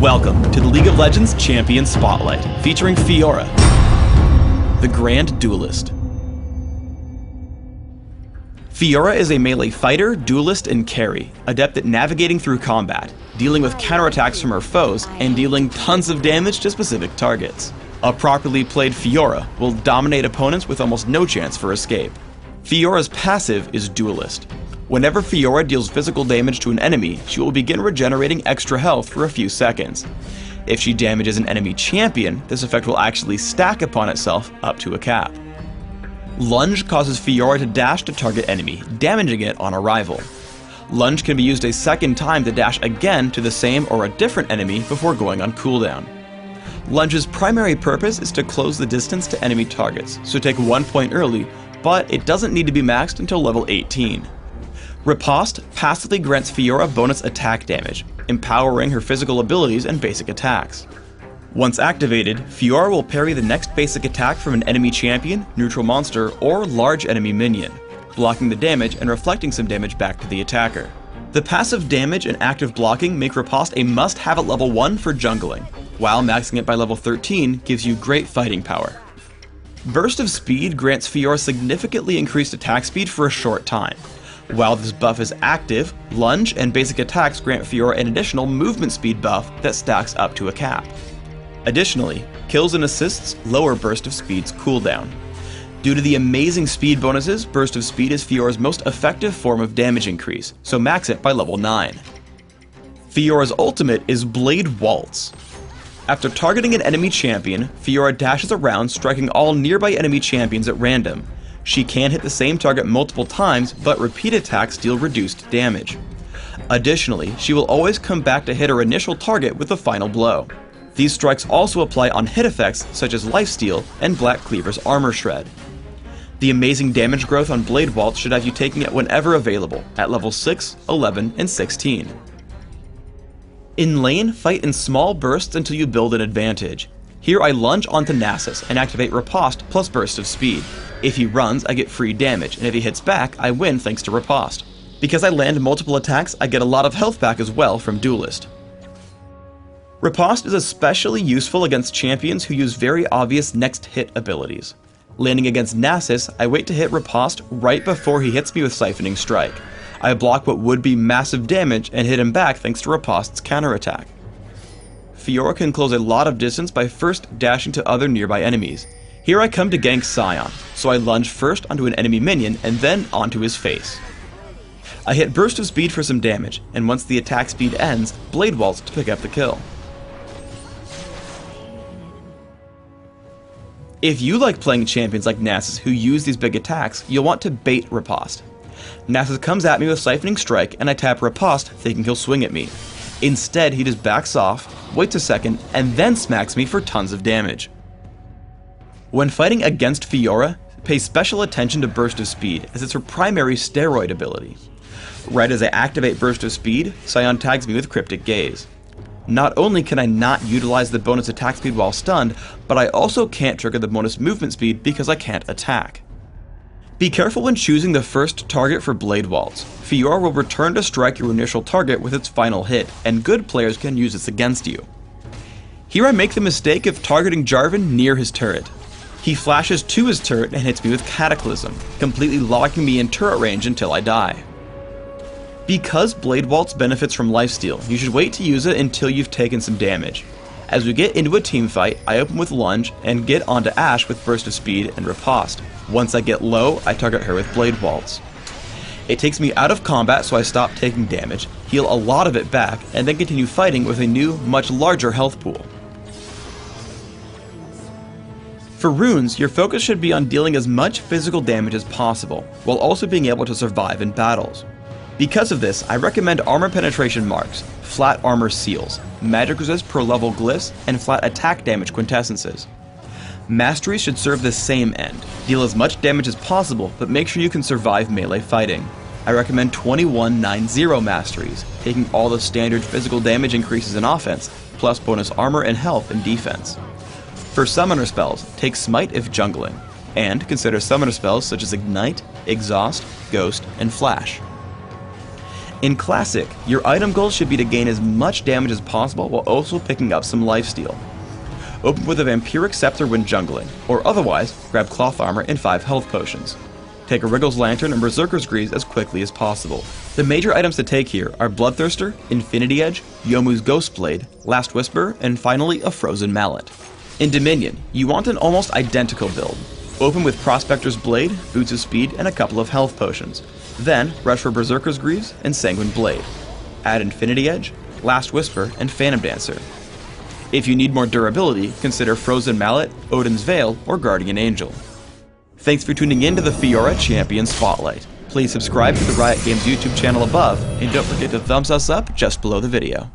Welcome to the League of Legends Champion Spotlight, featuring Fiora, the Grand Duelist. Fiora is a melee fighter, duelist, and carry, adept at navigating through combat, dealing with counterattacks from her foes, and dealing tons of damage to specific targets. A properly played Fiora will dominate opponents with almost no chance for escape. Fiora's passive is Duelist. Whenever Fiora deals physical damage to an enemy, she will begin regenerating extra health for a few seconds. If she damages an enemy champion, this effect will actually stack upon itself up to a cap. Lunge causes Fiora to dash to target enemy, damaging it on arrival. Lunge can be used a second time to dash again to the same or a different enemy before going on cooldown. Lunge's primary purpose is to close the distance to enemy targets, so take 1 point early, but it doesn't need to be maxed until level 18. Riposte passively grants Fiora bonus attack damage, empowering her physical abilities and basic attacks. Once activated, Fiora will parry the next basic attack from an enemy champion, neutral monster, or large enemy minion, blocking the damage and reflecting some damage back to the attacker. The passive damage and active blocking make Riposte a must-have at level 1 for jungling, while maxing it by level 13 gives you great fighting power. Burst of Speed grants Fiora significantly increased attack speed for a short time. While this buff is active, Lunge and basic attacks grant Fiora an additional movement speed buff that stacks up to a cap. Additionally, kills and assists lower Burst of Speed's cooldown. Due to the amazing speed bonuses, Burst of Speed is Fiora's most effective form of damage increase, so max it by level 9. Fiora's ultimate is Blade Waltz. After targeting an enemy champion, Fiora dashes around, striking all nearby enemy champions at random. She can hit the same target multiple times, but repeat attacks deal reduced damage. Additionally, she will always come back to hit her initial target with the final blow. These strikes also apply on hit effects such as Lifesteal and Black Cleaver's Armor Shred. The amazing damage growth on Blade Waltz should have you taking it whenever available, at level 6, 11, and 16. In lane, fight in small bursts until you build an advantage. Here I lunge onto Nasus and activate Riposte plus Burst of Speed. If he runs, I get free damage, and if he hits back, I win thanks to Riposte. Because I land multiple attacks, I get a lot of health back as well from Duelist. Riposte is especially useful against champions who use very obvious next hit abilities. Landing against Nasus, I wait to hit Riposte right before he hits me with Siphoning Strike. I block what would be massive damage and hit him back thanks to Riposte's counterattack. Fiora can close a lot of distance by first dashing to other nearby enemies. Here I come to gank Sion, so I lunge first onto an enemy minion and then onto his face. I hit Burst of Speed for some damage, and once the attack speed ends, Blade Waltz to pick up the kill. If you like playing champions like Nasus who use these big attacks, you'll want to bait Riposte. Nasus comes at me with Siphoning Strike and I tap Riposte thinking he'll swing at me. Instead, he just backs off, waits a second, and then smacks me for tons of damage. When fighting against Fiora, pay special attention to Burst of Speed, as it's her primary steroid ability. Right as I activate Burst of Speed, Sion tags me with Cryptic Gaze. Not only can I not utilize the bonus attack speed while stunned, but I also can't trigger the bonus movement speed because I can't attack. Be careful when choosing the first target for Blade Waltz. Fiora will return to strike your initial target with its final hit, and good players can use this against you. Here I make the mistake of targeting Jarvan near his turret. He flashes to his turret and hits me with Cataclysm, completely locking me in turret range until I die. Because Blade Waltz benefits from Lifesteal, you should wait to use it until you've taken some damage. As we get into a team fight, I open with Lunge and get onto Ashe with Burst of Speed and Riposte. Once I get low, I target her with Blade Waltz. It takes me out of combat so I stop taking damage, heal a lot of it back, and then continue fighting with a new, much larger health pool. For runes, your focus should be on dealing as much physical damage as possible, while also being able to survive in battles. Because of this, I recommend armor penetration marks, flat armor seals, magic resist per level glyphs, and flat attack damage quintessences. Masteries should serve the same end. Deal as much damage as possible, but make sure you can survive melee fighting. I recommend 2190 masteries, taking all the standard physical damage increases in offense, plus bonus armor and health in defense. For summoner spells, take Smite if jungling, and consider summoner spells such as Ignite, Exhaust, Ghost, and Flash. In Classic, your item goal should be to gain as much damage as possible while also picking up some lifesteal. Open with a Vampiric Scepter when jungling, or otherwise, grab Cloth Armor and 5 health potions. Take a Wriggle's Lantern and Berserker's Greaves as quickly as possible. The major items to take here are Bloodthirster, Infinity Edge, Yomu's Ghost Blade, Last Whisper, and finally a Frozen Mallet. In Dominion, you want an almost identical build. Open with Prospector's Blade, Boots of Speed, and a couple of health potions. Then, rush for Berserker's Greaves and Sanguine Blade. Add Infinity Edge, Last Whisper, and Phantom Dancer. If you need more durability, consider Frozen Mallet, Odin's Veil, or Guardian Angel. Thanks for tuning in to the Fiora Champion Spotlight. Please subscribe to the Riot Games YouTube channel above, and don't forget to thumbs us up just below the video.